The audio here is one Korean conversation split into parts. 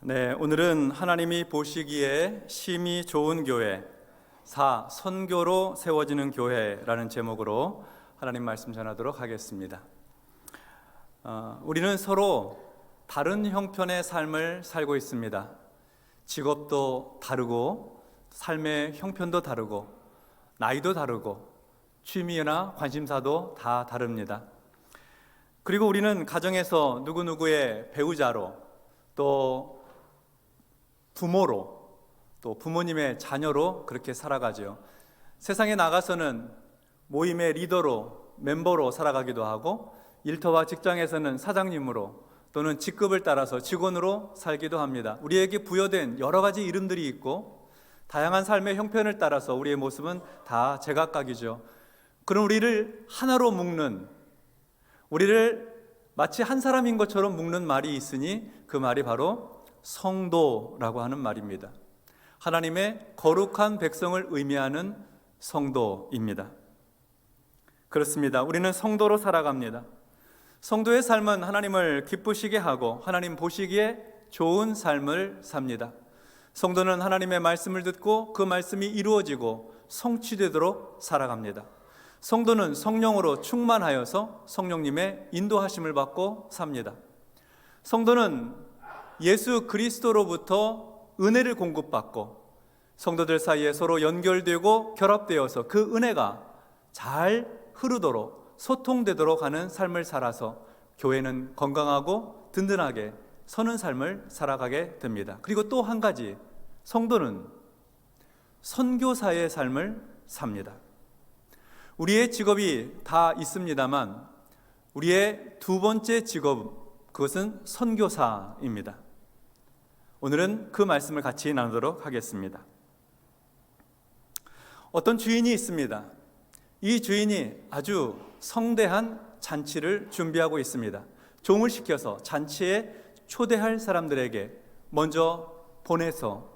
네, 오늘은 하나님이 보시기에 심히 좋은 교회, 선교로 세워지는 교회라는 제목으로 하나님 말씀 전하도록 하겠습니다. 우리는 서로 다른 형편의 삶을 살고 있습니다. 직업도 다르고, 삶의 형편도 다르고, 나이도 다르고, 취미나 관심사도 다 다릅니다. 그리고 우리는 가정에서 누구누구의 배우자로, 또 부모로, 또 부모님의 자녀로 그렇게 살아가죠. 세상에 나가서는 모임의 리더로, 멤버로 살아가기도 하고, 일터와 직장에서는 사장님으로 또는 직급을 따라서 직원으로 살기도 합니다. 우리에게 부여된 여러 가지 이름들이 있고, 다양한 삶의 형편을 따라서 우리의 모습은 다 제각각이죠. 그럼 우리를 하나로 묶는, 우리를 마치 한 사람인 것처럼 묶는 말이 있으니 그 말이 바로 성도라고 하는 말입니다. 하나님의 거룩한 백성을 의미하는 성도입니다. 그렇습니다. 우리는 성도로 살아갑니다. 성도의 삶은 하나님을 기쁘시게 하고 하나님 보시기에 좋은 삶을 삽니다. 성도는 하나님의 말씀을 듣고 그 말씀이 이루어지고 성취되도록 살아갑니다. 성도는 성령으로 충만하여서 성령님의 인도하심을 받고 삽니다. 성도는 예수 그리스도로부터 은혜를 공급받고 성도들 사이에 서로 연결되고 결합되어서 그 은혜가 잘 흐르도록 소통되도록 하는 삶을 살아서 교회는 건강하고 든든하게 서는 삶을 살아가게 됩니다. 그리고 또 한 가지, 성도는 선교사의 삶을 삽니다. 우리의 직업이 다 있습니다만 우리의 두 번째 직업, 그것은 선교사입니다. 오늘은 그 말씀을 같이 나누도록 하겠습니다. 어떤 주인이 있습니다. 이 주인이 아주 성대한 잔치를 준비하고 있습니다. 종을 시켜서 잔치에 초대할 사람들에게 먼저 보내서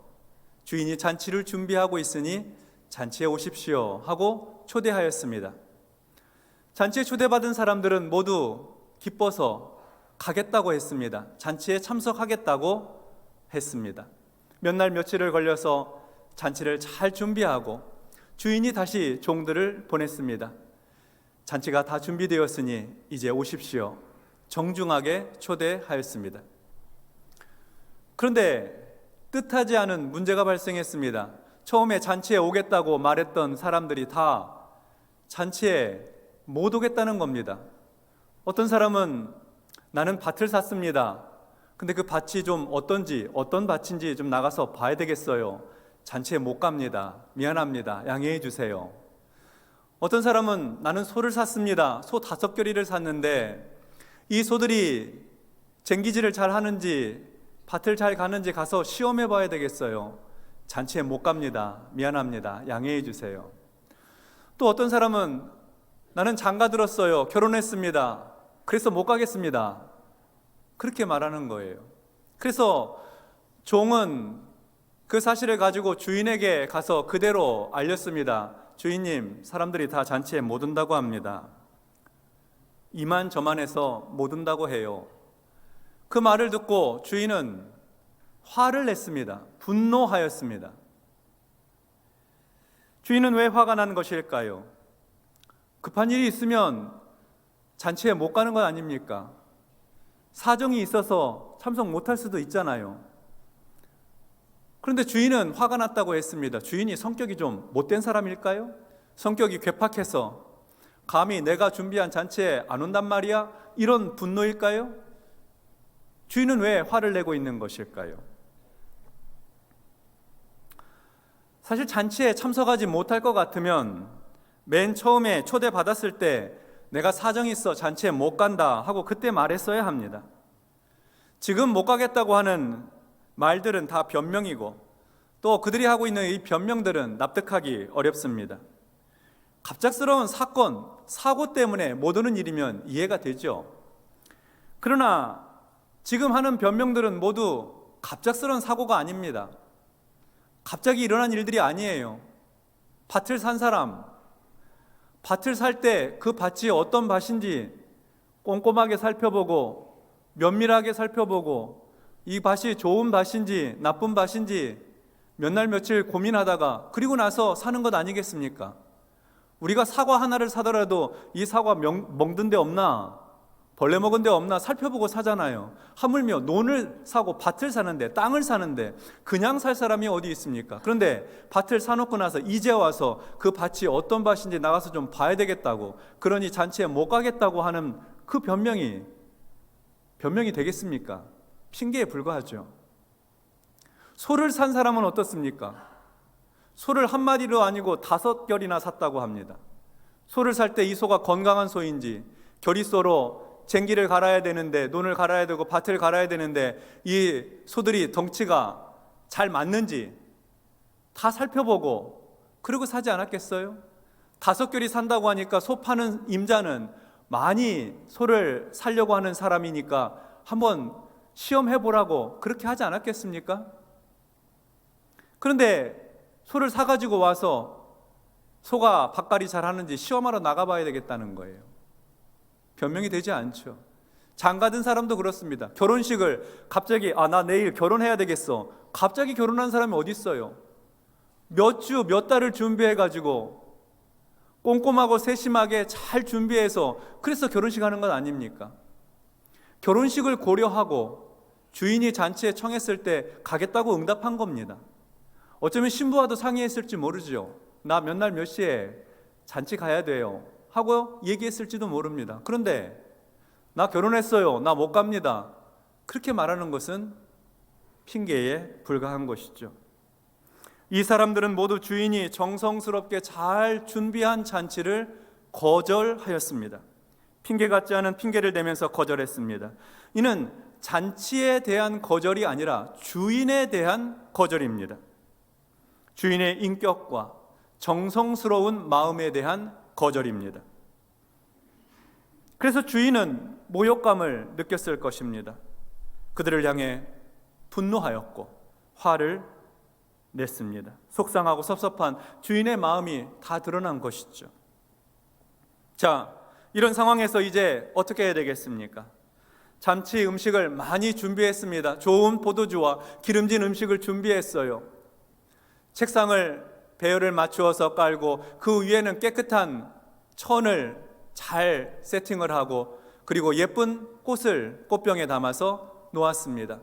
주인이 잔치를 준비하고 있으니 잔치에 오십시오 하고 초대하였습니다. 잔치에 초대받은 사람들은 모두 기뻐서 가겠다고 했습니다. 잔치에 참석하겠다고 했습니다. 몇 날 며칠을 걸려서 잔치를 잘 준비하고 주인이 다시 종들을 보냈습니다. 잔치가 다 준비되었으니 이제 오십시오. 정중하게 초대하였습니다. 그런데 뜻하지 않은 문제가 발생했습니다. 처음에 잔치에 오겠다고 말했던 사람들이 다 잔치에 못 오겠다는 겁니다. 어떤 사람은 나는 밭을 샀습니다. 근데 그 밭이 좀 어떤 밭인지 좀 나가서 봐야 되겠어요. 잔치에 못 갑니다. 미안합니다. 양해해 주세요. 어떤 사람은 나는 소를 샀습니다. 소 5겨리를 샀는데 이 소들이 쟁기질을 잘 하는지 밭을 잘 가는지 가서 시험해 봐야 되겠어요. 잔치에 못 갑니다. 미안합니다. 양해해 주세요. 또 어떤 사람은 나는 장가 들었어요. 결혼했습니다. 그래서 못 가겠습니다. 그렇게 말하는 거예요. 그래서 종은 그 사실을 가지고 주인에게 가서 그대로 알렸습니다. 주인님, 사람들이 다 잔치에 못 온다고 합니다. 이만저만해서 못 온다고 해요. 그 말을 듣고 주인은 화를 냈습니다. 분노하였습니다. 주인은 왜 화가 난 것일까요? 급한 일이 있으면 잔치에 못 가는 것 아닙니까? 사정이 있어서 참석 못할 수도 있잖아요. 그런데 주인은 화가 났다고 했습니다. 주인이 성격이 좀 못된 사람일까요? 성격이 괴팍해서 감히 내가 준비한 잔치에 안 온단 말이야? 이런 분노일까요? 주인은 왜 화를 내고 있는 것일까요? 사실 잔치에 참석하지 못할 것 같으면 맨 처음에 초대받았을 때 내가 사정이 있어 잔치에 못 간다 하고 그때 말했어야 합니다. 지금 못 가겠다고 하는 말들은 다 변명이고 또 그들이 하고 있는 이 변명들은 납득하기 어렵습니다. 갑작스러운 사고 때문에 못 오는 일이면 이해가 되죠. 그러나 지금 하는 변명들은 모두 갑작스러운 사고가 아닙니다. 갑자기 일어난 일들이 아니에요. 밭을 산 사람, 밭을 살 때 그 밭이 어떤 밭인지 꼼꼼하게 살펴보고 면밀하게 살펴보고 이 밭이 좋은 밭인지 나쁜 밭인지 몇 날 며칠 고민하다가 그리고 나서 사는 것 아니겠습니까? 우리가 사과 하나를 사더라도 이 사과 먹는 데 없나, 벌레 먹은 데 없나 살펴보고 사잖아요. 하물며 논을 사고 밭을 사는데, 땅을 사는데 그냥 살 사람이 어디 있습니까? 그런데 밭을 사놓고 나서 이제 와서 그 밭이 어떤 밭인지 나가서 좀 봐야 되겠다고, 그러니 잔치에 못 가겠다고 하는 그 변명이 되겠습니까? 핑계에 불과하죠. 소를 산 사람은 어떻습니까? 소를 한 마리로 아니고 5결이나 샀다고 합니다. 소를 살 때 이 소가 건강한 소인지, 결의소로 쟁기를 갈아야 되는데, 논을 갈아야 되고 밭을 갈아야 되는데 이 소들이 덩치가 잘 맞는지 다 살펴보고 그러고 사지 않았겠어요? 5결이 산다고 하니까 소 파는 임자는 많이 소를 살려고 하는 사람이니까 한번 시험해보라고 그렇게 하지 않았겠습니까? 그런데 소를 사가지고 와서 소가 밭갈이 잘하는지 시험하러 나가봐야 되겠다는 거예요. 변명이 되지 않죠. 장가든 사람도 그렇습니다. 결혼식을 갑자기 나 내일 결혼해야 되겠어. 갑자기 결혼한 사람이 어디 있어요? 몇 주, 몇 달을 준비해가지고 꼼꼼하고 세심하게 잘 준비해서 그래서 결혼식 하는 건 아닙니까? 결혼식을 고려하고 주인이 잔치에 청했을 때 가겠다고 응답한 겁니다. 어쩌면 신부와도 상의했을지 모르죠. 나 몇 날 몇 시에 잔치 가야 돼요 하고 얘기했을지도 모릅니다. 그런데 나 결혼했어요, 나 못 갑니다, 그렇게 말하는 것은 핑계에 불과한 것이죠. 이 사람들은 모두 주인이 정성스럽게 잘 준비한 잔치를 거절하였습니다. 핑계 같지 않은 핑계를 대면서 거절했습니다. 이는 잔치에 대한 거절이 아니라 주인에 대한 거절입니다. 주인의 인격과 정성스러운 마음에 대한 거절입니다. 그래서 주인은 모욕감을 느꼈을 것입니다. 그들을 향해 분노하였고 화를 냈습니다. 속상하고 섭섭한 주인의 마음이 다 드러난 것이죠. 자, 이런 상황에서 이제 어떻게 해야 되겠습니까? 잔치 음식을 많이 준비했습니다. 좋은 포도주와 기름진 음식을 준비했어요. 책상을 배열을 맞추어서 깔고 그 위에는 깨끗한 천을 잘 세팅을 하고 그리고 예쁜 꽃을 꽃병에 담아서 놓았습니다.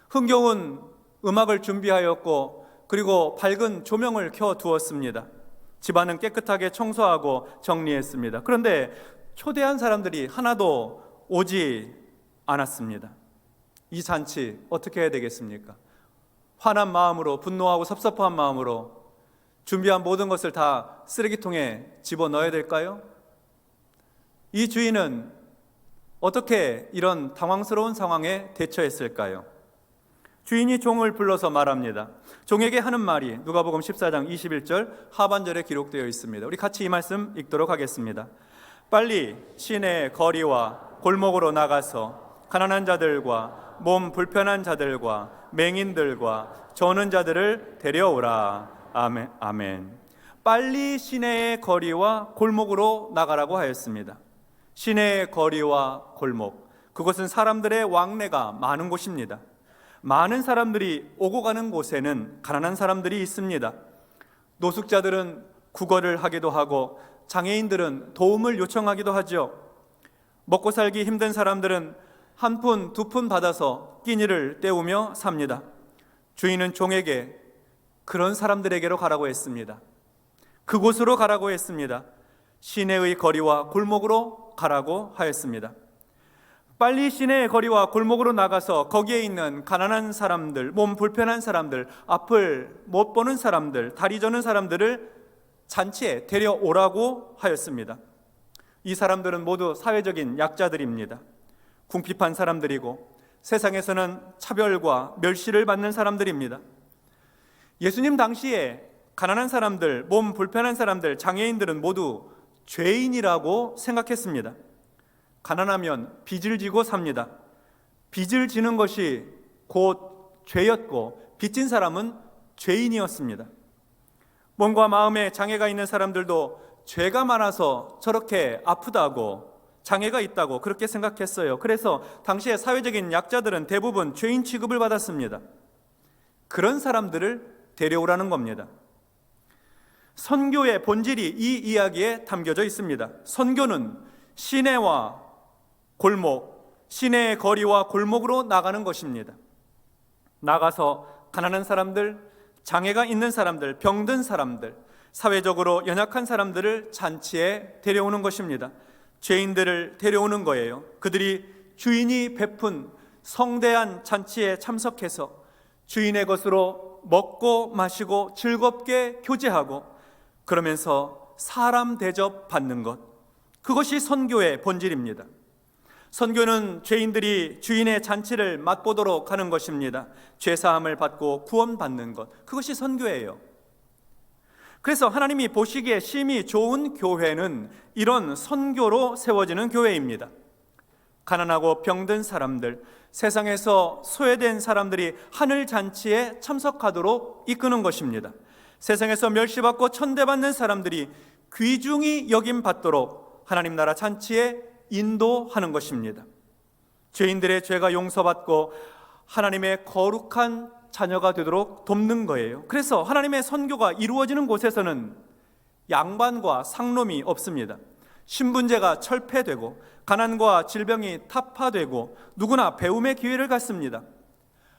흥겨운 음악을 준비하였고 그리고 밝은 조명을 켜두었습니다. 집안은 깨끗하게 청소하고 정리했습니다. 그런데 초대한 사람들이 하나도 오지 않았습니다. 이 잔치 어떻게 해야 되겠습니까? 화난 마음으로, 분노하고 섭섭한 마음으로 준비한 모든 것을 다 쓰레기통에 집어넣어야 될까요? 이 주인은 어떻게 이런 당황스러운 상황에 대처했을까요? 주인이 종을 불러서 말합니다. 종에게 하는 말이 누가복음 14장 21절 하반절에 기록되어 있습니다. 우리 같이 이 말씀 읽도록 하겠습니다. 빨리 시내 거리와 골목으로 나가서 가난한 자들과 몸 불편한 자들과 맹인들과 저는 자들을 데려오라. 아멘. 아멘. 빨리 시내의 거리와 골목으로 나가라고 하였습니다. 시내의 거리와 골목, 그것은 사람들의 왕래가 많은 곳입니다. 많은 사람들이 오고 가는 곳에는 가난한 사람들이 있습니다. 노숙자들은 구걸을 하기도 하고 장애인들은 도움을 요청하기도 하죠. 먹고 살기 힘든 사람들은 한 푼, 두 푼 받아서 끼니를 때우며 삽니다. 주인은 종에게 그런 사람들에게로 가라고 했습니다. 그곳으로 가라고 했습니다. 시내의 거리와 골목으로 가라고 하였습니다. 빨리 시내의 거리와 골목으로 나가서 거기에 있는 가난한 사람들, 몸 불편한 사람들, 앞을 못 보는 사람들, 다리 저는 사람들을 잔치에 데려오라고 하였습니다. 이 사람들은 모두 사회적인 약자들입니다. 궁핍한 사람들이고 세상에서는 차별과 멸시를 받는 사람들입니다. 예수님 당시에 가난한 사람들, 몸 불편한 사람들, 장애인들은 모두 죄인이라고 생각했습니다. 가난하면 빚을 지고 삽니다. 빚을 지는 것이 곧 죄였고 빚진 사람은 죄인이었습니다. 몸과 마음에 장애가 있는 사람들도 죄가 많아서 저렇게 아프다고 장애가 있다고 그렇게 생각했어요. 그래서 당시의 사회적인 약자들은 대부분 죄인 취급을 받았습니다. 그런 사람들을 데려오라는 겁니다. 선교의 본질이 이 이야기에 담겨져 있습니다. 선교는 시내와 골목, 시내의 거리와 골목으로 나가는 것입니다. 나가서 가난한 사람들, 장애가 있는 사람들, 병든 사람들, 사회적으로 연약한 사람들을 잔치에 데려오는 것입니다. 죄인들을 데려오는 거예요. 그들이 주인이 베푼 성대한 잔치에 참석해서 주인의 것으로 먹고 마시고 즐겁게 교제하고 그러면서 사람 대접 받는 것, 그것이 선교의 본질입니다. 선교는 죄인들이 주인의 잔치를 맛보도록 하는 것입니다. 죄사함을 받고 구원받는 것, 그것이 선교예요. 그래서 하나님이 보시기에 심히 좋은 교회는 이런 선교로 세워지는 교회입니다. 가난하고 병든 사람들, 세상에서 소외된 사람들이 하늘 잔치에 참석하도록 이끄는 것입니다. 세상에서 멸시받고 천대받는 사람들이 귀중히 여김받도록 하나님 나라 잔치에 인도하는 것입니다. 죄인들의 죄가 용서받고 하나님의 거룩한 자녀가 되도록 돕는 거예요. 그래서 하나님의 선교가 이루어지는 곳에서는 양반과 상놈이 없습니다. 신분제가 철폐되고 가난과 질병이 타파되고 누구나 배움의 기회를 갖습니다.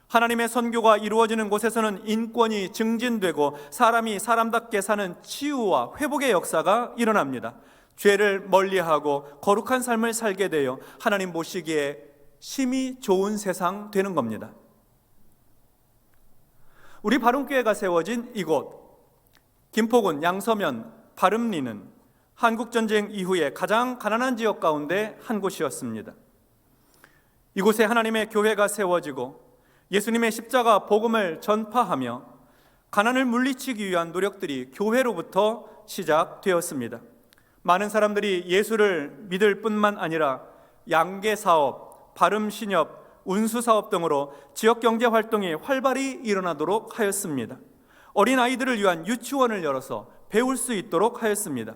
하나님의 선교가 이루어지는 곳에서는 인권이 증진되고 사람이 사람답게 사는 치유와 회복의 역사가 일어납니다. 죄를 멀리하고 거룩한 삶을 살게 되어 하나님 보시기에 심히 좋은 세상 되는 겁니다. 우리 바른교회가 세워진 이곳 김포군 양서면 바름리는 한국전쟁 이후에 가장 가난한 지역 가운데 한 곳이었습니다. 이곳에 하나님의 교회가 세워지고 예수님의 십자가 복음을 전파하며 가난을 물리치기 위한 노력들이 교회로부터 시작되었습니다. 많은 사람들이 예수를 믿을 뿐만 아니라 양계사업, 바름신협, 운수사업 등으로 지역경제활동이 활발히 일어나도록 하였습니다. 어린아이들을 위한 유치원을 열어서 배울 수 있도록 하였습니다.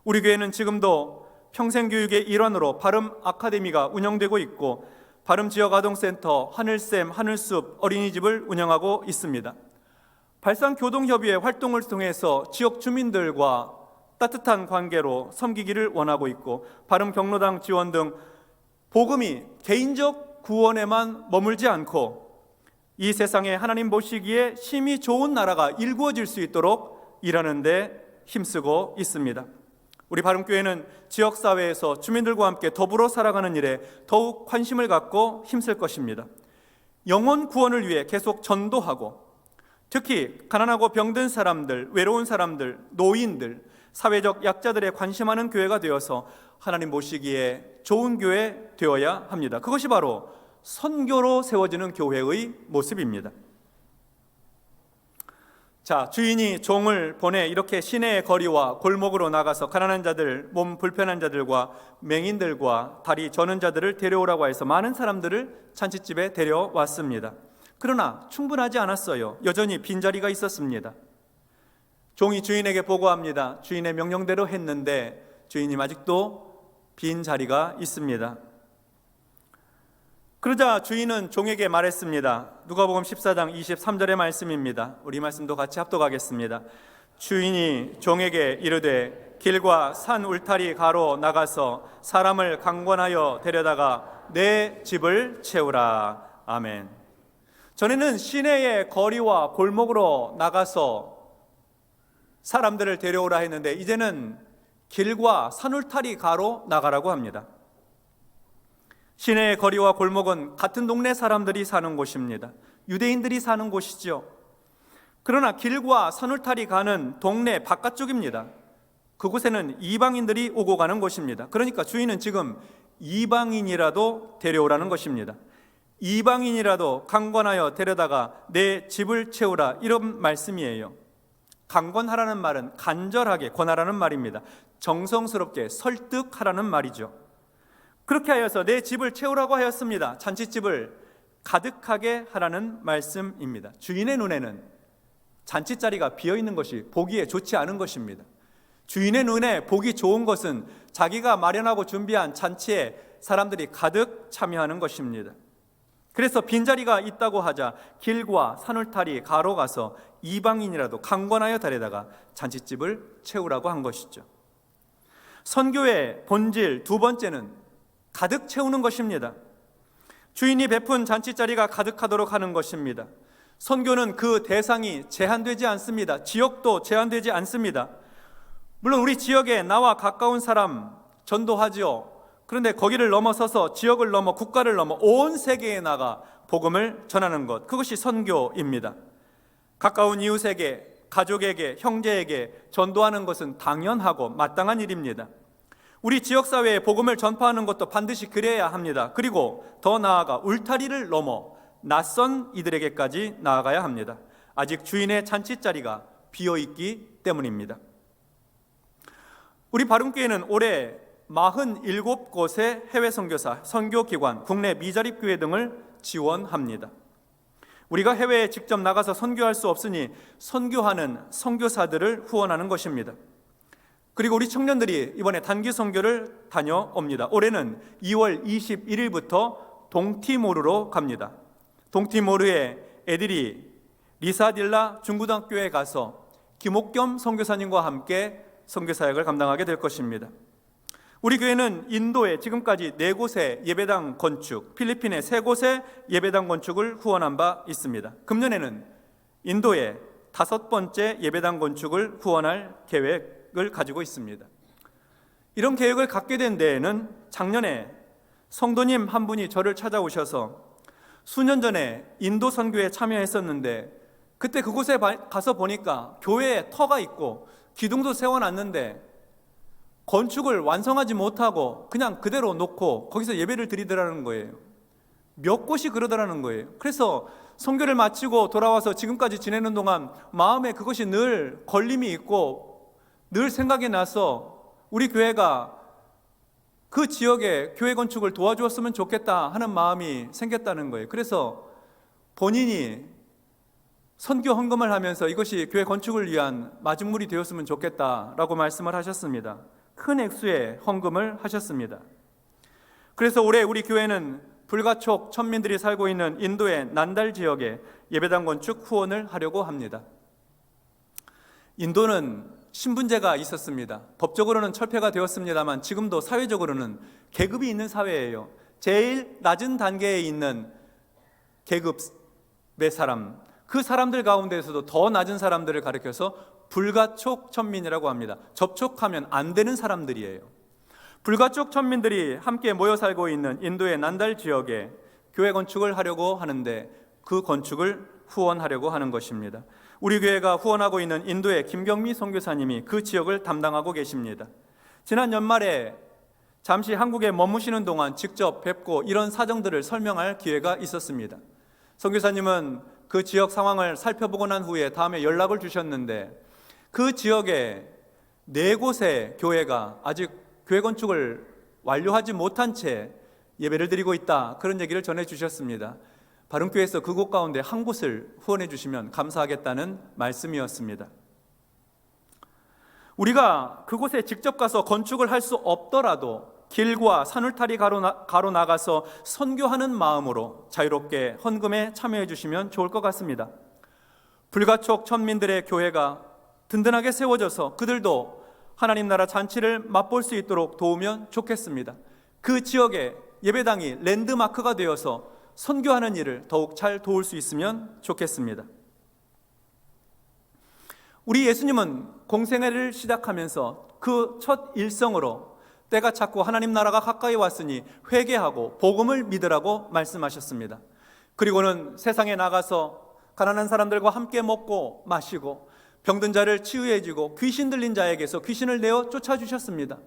우리 교회는 지금도 평생교육의 일환으로 바름 아카데미가 운영되고 있고 바름 지역아동센터, 하늘샘, 하늘숲 어린이집을 운영하고 있습니다. 발상교동협의회 활동을 통해서 지역 주민들과 따뜻한 관계로 섬기기를 원하고 있고 바름 경로당 지원 등 복음이 개인적 구원에만 머물지 않고 이 세상에 하나님 보시기에 심히 좋은 나라가 일구어질 수 있도록 일하는 데 힘쓰고 있습니다. 우리 바름교회는 지역사회에서 주민들과 함께 더불어 살아가는 일에 더욱 관심을 갖고 힘쓸 것입니다. 영혼 구원을 위해 계속 전도하고 특히 가난하고 병든 사람들, 외로운 사람들, 노인들, 사회적 약자들에 관심하는 교회가 되어서 하나님 보시기에 좋은 교회 되어야 합니다. 그것이 바로 선교로 세워지는 교회의 모습입니다. 자, 주인이 종을 보내 이렇게 시내의 거리와 골목으로 나가서 가난한 자들, 몸 불편한 자들과 맹인들과 다리 저는 자들을 데려오라고 해서 많은 사람들을 잔치집에 데려왔습니다. 그러나 충분하지 않았어요. 여전히 빈자리가 있었습니다. 종이 주인에게 보고합니다. 주인의 명령대로 했는데 주인이 아직도 빈자리가 있습니다. 그러자 주인은 종에게 말했습니다. 누가복음 14장 23절의 말씀입니다. 우리 말씀도 같이 합독하겠습니다. 주인이 종에게 이르되 길과 산 울타리 가로 나가서 사람을 강권하여 데려다가 내 집을 채우라. 아멘. 전에는 시내의 거리와 골목으로 나가서 사람들을 데려오라 했는데 이제는 길과 산울타리 가로 나가라고 합니다. 시내의 거리와 골목은 같은 동네 사람들이 사는 곳입니다. 유대인들이 사는 곳이죠. 그러나 길과 산울타리 가는 동네 바깥쪽입니다. 그곳에는 이방인들이 오고 가는 곳입니다. 그러니까 주인은 지금 이방인이라도 데려오라는 것입니다. 이방인이라도 강권하여 데려다가 내 집을 채우라, 이런 말씀이에요. 강권하라는 말은 간절하게 권하라는 말입니다. 정성스럽게 설득하라는 말이죠. 그렇게 하여서 내 집을 채우라고 하였습니다. 잔치집을 가득하게 하라는 말씀입니다. 주인의 눈에는 잔치자리가 비어있는 것이 보기에 좋지 않은 것입니다. 주인의 눈에 보기 좋은 것은 자기가 마련하고 준비한 잔치에 사람들이 가득 참여하는 것입니다. 그래서 빈자리가 있다고 하자 길과 산울타리 가로 가서 이방인이라도 강권하여 달에다가 잔치집을 채우라고 한 것이죠. 선교의 본질 두 번째는 가득 채우는 것입니다. 주인이 베푼 잔치자리가 가득하도록 하는 것입니다. 선교는 그 대상이 제한되지 않습니다. 지역도 제한되지 않습니다. 물론 우리 지역에 나와 가까운 사람 전도하지요. 그런데 거기를 넘어서서 지역을 넘어 국가를 넘어 온 세계에 나가 복음을 전하는 것, 그것이 선교입니다. 가까운 이웃에게, 가족에게, 형제에게 전도하는 것은 당연하고 마땅한 일입니다. 우리 지역사회에 복음을 전파하는 것도 반드시 그래야 합니다. 그리고 더 나아가 울타리를 넘어 낯선 이들에게까지 나아가야 합니다. 아직 주인의 잔치자리가 비어있기 때문입니다. 우리 바른교회는 올해 47곳의 해외 선교사, 선교기관, 국내 미자립교회 등을 지원합니다. 우리가 해외에 직접 나가서 선교할 수 없으니 선교하는 선교사들을 후원하는 것입니다. 그리고 우리 청년들이 이번에 단기 선교를 다녀옵니다. 올해는 2월 21일부터 동티모르로 갑니다. 동티모르에 애들이 리사딜라 중고등학교에 가서 김옥겸 선교사님과 함께 선교사역을 감당하게 될 것입니다. 우리 교회는 인도에 지금까지 4곳의 예배당 건축, 필리핀에 3곳의 예배당 건축을 후원한 바 있습니다. 금년에는 인도에 5번째 예배당 건축을 후원할 계획을 가지고 있습니다. 이런 계획을 갖게 된 데에는 작년에 성도님 한 분이 저를 찾아오셔서 수년 전에 인도 선교에 참여했었는데 그때 그곳에 가서 보니까 교회에 터가 있고 기둥도 세워놨는데 건축을 완성하지 못하고 그냥 그대로 놓고 거기서 예배를 드리더라는 거예요. 몇 곳이 그러더라는 거예요. 그래서 선교를 마치고 돌아와서 지금까지 지내는 동안 마음에 그것이 늘 걸림이 있고 늘 생각이 나서 우리 교회가 그 지역에 교회 건축을 도와주었으면 좋겠다 하는 마음이 생겼다는 거예요. 그래서 본인이 선교 헌금을 하면서 이것이 교회 건축을 위한 마중물이 되었으면 좋겠다라고 말씀을 하셨습니다. 큰 액수의 헌금을 하셨습니다. 그래서 올해 우리 교회는 불가촉 천민들이 살고 있는 인도의 난달 지역에 예배당 건축 후원을 하려고 합니다. 인도는 신분제가 있었습니다. 법적으로는 철폐가 되었습니다만 지금도 사회적으로는 계급이 있는 사회예요. 제일 낮은 단계에 있는 계급의 사람, 그 사람들 가운데에서도 더 낮은 사람들을 가리켜서 불가촉 천민이라고 합니다. 접촉하면 안 되는 사람들이에요. 불가촉 천민들이 함께 모여 살고 있는 인도의 난달 지역에 교회 건축을 하려고 하는데 그 건축을 후원하려고 하는 것입니다. 우리 교회가 후원하고 있는 인도의 김경미 선교사님이 그 지역을 담당하고 계십니다. 지난 연말에 잠시 한국에 머무시는 동안 직접 뵙고 이런 사정들을 설명할 기회가 있었습니다. 선교사님은 그 지역 상황을 살펴보고 난 후에 다음에 연락을 주셨는데 그 지역에 4곳의 교회가 아직 교회 건축을 완료하지 못한 채 예배를 드리고 있다, 그런 얘기를 전해주셨습니다. 바른교회에서 그곳 가운데 한 곳을 후원해 주시면 감사하겠다는 말씀이었습니다. 우리가 그곳에 직접 가서 건축을 할 수 없더라도 길과 산울타리 가로 나가서 선교하는 마음으로 자유롭게 헌금에 참여해 주시면 좋을 것 같습니다. 불가촉 천민들의 교회가 든든하게 세워져서 그들도 하나님 나라 잔치를 맛볼 수 있도록 도우면 좋겠습니다. 그 지역에 예배당이 랜드마크가 되어서 선교하는 일을 더욱 잘 도울 수 있으면 좋겠습니다. 우리 예수님은 공생애를 시작하면서 그 첫 일성으로 때가 찼고 하나님 나라가 가까이 왔으니 회개하고 복음을 믿으라고 말씀하셨습니다. 그리고는 세상에 나가서 가난한 사람들과 함께 먹고 마시고 병든 자를 치유해 주고 귀신 들린 자에게서 귀신을 내어 쫓아주셨습니다.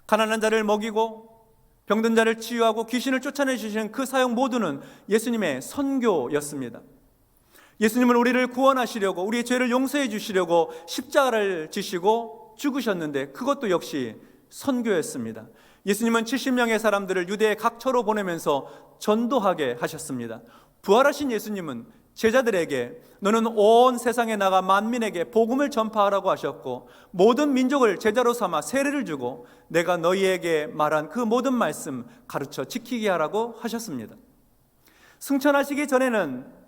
가난한 자를 먹이고 병든 자를 치유하고 귀신을 쫓아내 주시는 그 사역 모두는 예수님의 선교였습니다. 예수님은 우리를 구원하시려고, 우리의 죄를 용서해 주시려고 십자가를 지시고 죽으셨는데 그것도 역시 선교였습니다. 예수님은 70명의 사람들을 유대의 각처로 보내면서 전도하게 하셨습니다. 부활하신 예수님은 제자들에게 너는 온 세상에 나가 만민에게 복음을 전파하라고 하셨고 모든 민족을 제자로 삼아 세례를 주고 내가 너희에게 말한 그 모든 말씀 가르쳐 지키게 하라고 하셨습니다. 승천하시기 전에는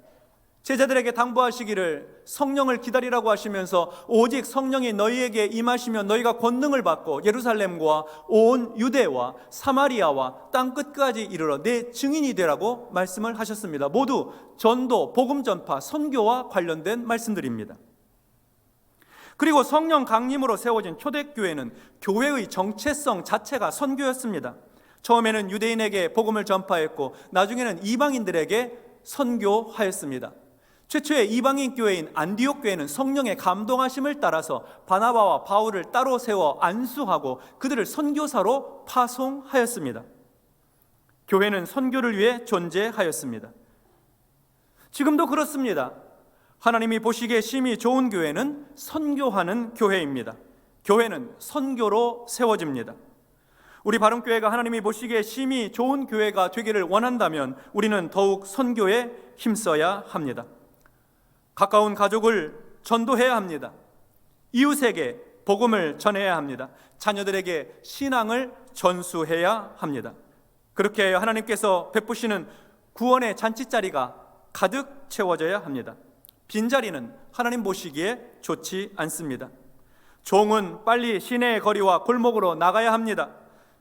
제자들에게 당부하시기를 성령을 기다리라고 하시면서 오직 성령이 너희에게 임하시면 너희가 권능을 받고 예루살렘과 온 유대와 사마리아와 땅끝까지 이르러 내 증인이 되라고 말씀을 하셨습니다. 모두 전도, 복음 전파, 선교와 관련된 말씀들입니다. 그리고 성령 강림으로 세워진 초대교회는 교회의 정체성 자체가 선교였습니다. 처음에는 유대인에게 복음을 전파했고 나중에는 이방인들에게 선교하였습니다. 최초의 이방인 교회인 안디옥 교회는 성령의 감동하심을 따라서 바나바와 바울을 따로 세워 안수하고 그들을 선교사로 파송하였습니다. 교회는 선교를 위해 존재하였습니다. 지금도 그렇습니다. 하나님이 보시기에 심히 좋은 교회는 선교하는 교회입니다. 교회는 선교로 세워집니다. 우리 바른교회가 하나님이 보시기에 심히 좋은 교회가 되기를 원한다면 우리는 더욱 선교에 힘써야 합니다. 가까운 가족을 전도해야 합니다. 이웃에게 복음을 전해야 합니다. 자녀들에게 신앙을 전수해야 합니다. 그렇게 해야 하나님께서 베푸시는 구원의 잔치자리가 가득 채워져야 합니다. 빈자리는 하나님 보시기에 좋지 않습니다. 종은 빨리 시내의 거리와 골목으로 나가야 합니다.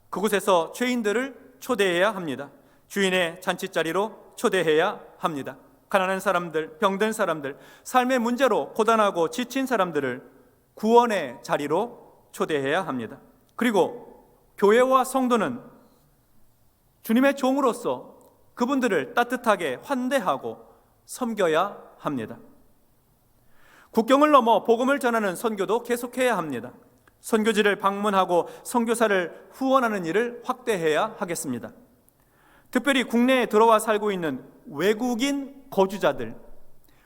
그곳에서 죄인들을 초대해야 합니다. 주인의 잔치자리로 초대해야 합니다. 가난한 사람들, 병든 사람들, 삶의 문제로 고단하고 지친 사람들을 구원의 자리로 초대해야 합니다. 그리고 교회와 성도는 주님의 종으로서 그분들을 따뜻하게 환대하고 섬겨야 합니다. 국경을 넘어 복음을 전하는 선교도 계속해야 합니다. 선교지를 방문하고 선교사를 후원하는 일을 확대해야 하겠습니다. 특별히 국내에 들어와 살고 있는 외국인 거주자들이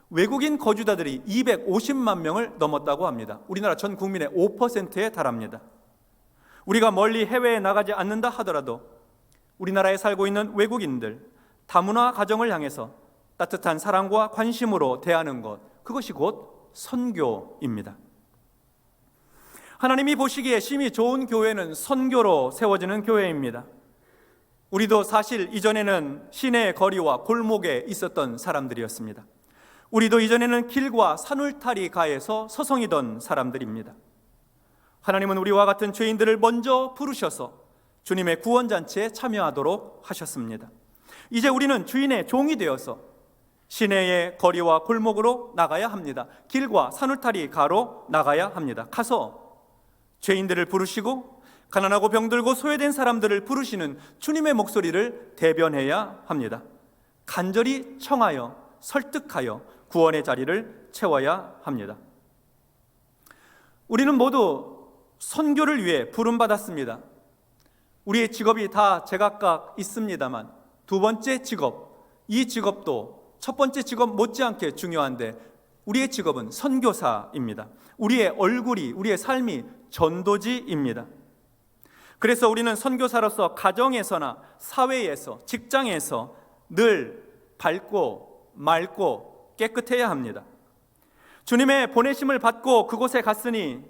250만 명을 넘었다고 합니다. 우리나라 전 국민의 5%에 달합니다. 우리가 멀리 해외에 나가지 않는다 하더라도 우리나라에 살고 있는 외국인들, 다문화 가정을 향해서 따뜻한 사랑과 관심으로 대하는 것, 그것이 곧 선교입니다. 하나님이 보시기에 심히 좋은 교회는 선교로 세워지는 교회입니다. 우리도 사실 이전에는 시내의 거리와 골목에 있었던 사람들이었습니다. 우리도 이전에는 길과 산울타리 가에서 서성이던 사람들입니다. 하나님은 우리와 같은 죄인들을 먼저 부르셔서 주님의 구원잔치에 참여하도록 하셨습니다. 이제 우리는 주인의 종이 되어서 시내의 거리와 골목으로 나가야 합니다. 길과 산울타리 가로 나가야 합니다. 가서 죄인들을 부르시고 가난하고 병들고 소외된 사람들을 부르시는 주님의 목소리를 대변해야 합니다. 간절히 청하여 설득하여 구원의 자리를 채워야 합니다. 우리는 모두 선교를 위해 부름받았습니다. 우리의 직업이 다 제각각 있습니다만 두 번째 직업, 이 직업도 첫 번째 직업 못지않게 중요한데 우리의 직업은 선교사입니다. 우리의 얼굴이, 우리의 삶이 전도지입니다. 그래서 우리는 선교사로서 가정에서나 사회에서, 직장에서 늘 밝고 맑고 깨끗해야 합니다. 주님의 보내심을 받고 그곳에 갔으니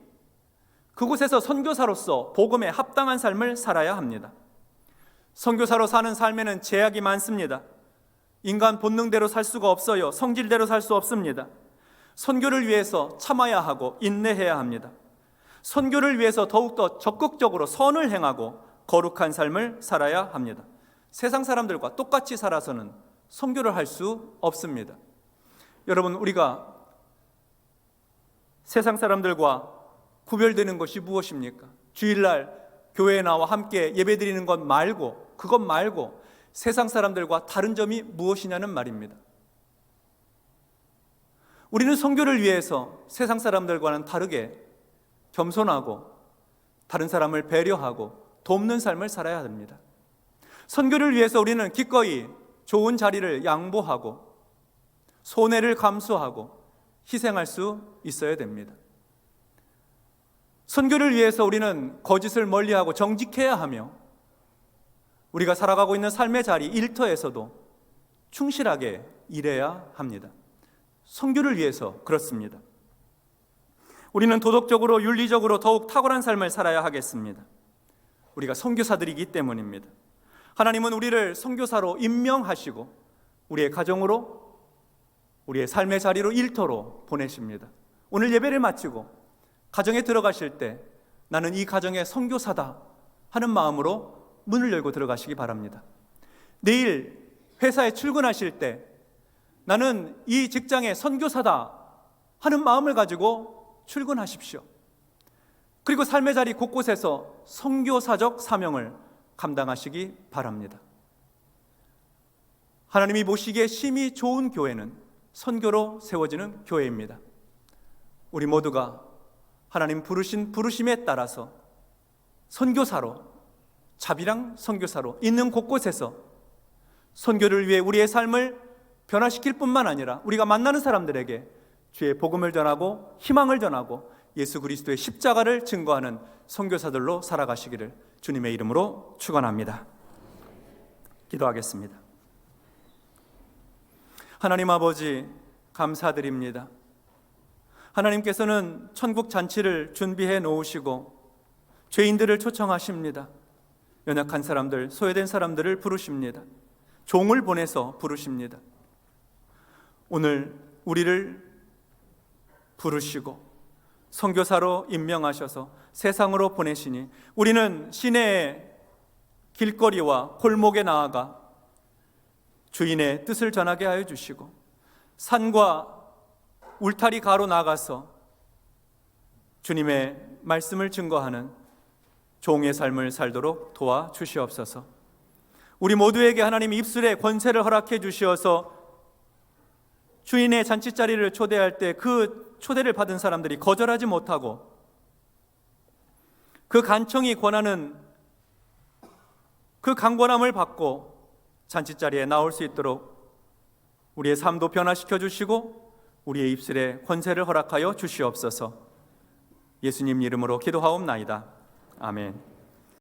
그곳에서 선교사로서 복음에 합당한 삶을 살아야 합니다. 선교사로 사는 삶에는 제약이 많습니다. 인간 본능대로 살 수가 없어요. 성질대로 살 수 없습니다. 선교를 위해서 참아야 하고 인내해야 합니다. 선교를 위해서 더욱더 적극적으로 선을 행하고 거룩한 삶을 살아야 합니다. 세상 사람들과 똑같이 살아서는 선교를 할 수 없습니다. 여러분, 우리가 세상 사람들과 구별되는 것이 무엇입니까? 주일날 교회에 나와 함께 예배드리는 것 말고, 그것 말고 세상 사람들과 다른 점이 무엇이냐는 말입니다. 우리는 선교를 위해서 세상 사람들과는 다르게 겸손하고 다른 사람을 배려하고 돕는 삶을 살아야 합니다. 선교를 위해서 우리는 기꺼이 좋은 자리를 양보하고 손해를 감수하고 희생할 수 있어야 됩니다. 선교를 위해서 우리는 거짓을 멀리하고 정직해야 하며 우리가 살아가고 있는 삶의 자리, 일터에서도 충실하게 일해야 합니다. 선교를 위해서 그렇습니다. 우리는 도덕적으로 윤리적으로 더욱 탁월한 삶을 살아야 하겠습니다. 우리가 선교사들이기 때문입니다. 하나님은 우리를 선교사로 임명하시고 우리의 가정으로, 우리의 삶의 자리로, 일터로 보내십니다. 오늘 예배를 마치고 가정에 들어가실 때 나는 이 가정의 선교사다 하는 마음으로 문을 열고 들어가시기 바랍니다. 내일 회사에 출근하실 때 나는 이 직장의 선교사다 하는 마음을 가지고 출근하십시오. 그리고 삶의 자리 곳곳에서 선교사적 사명을 감당하시기 바랍니다. 하나님이 보시기에 심히 좋은 교회는 선교로 세워지는 교회입니다. 우리 모두가 하나님 부르신 부르심에 따라서 선교사로, 자비랑 선교사로 있는 곳곳에서 선교를 위해 우리의 삶을 변화시킬 뿐만 아니라 우리가 만나는 사람들에게 주의 복음을 전하고 희망을 전하고 예수 그리스도의 십자가를 증거하는 선교사들로 살아가시기를 주님의 이름으로 축원합니다. 기도하겠습니다. 하나님 아버지, 감사드립니다. 하나님께서는 천국 잔치를 준비해 놓으시고 죄인들을 초청하십니다. 연약한 사람들, 소외된 사람들을 부르십니다. 종을 보내서 부르십니다. 오늘 우리를 부르시고 선교사로 임명하셔서 세상으로 보내시니 우리는 시내의 길거리와 골목에 나아가 주인의 뜻을 전하게 하여 주시고 산과 울타리 가로 나가서 주님의 말씀을 증거하는 종의 삶을 살도록 도와주시옵소서. 우리 모두에게 하나님 입술의 권세를 허락해 주시어서 주인의 잔치자리를 초대할 때 그 초대를 받은 사람들이 거절하지 못하고 그 간청이 권하는 그 강권함을 받고 잔치자리에 나올 수 있도록 우리의 삶도 변화시켜 주시고 우리의 입술에 권세를 허락하여 주시옵소서. 예수님 이름으로 기도하옵나이다. 아멘.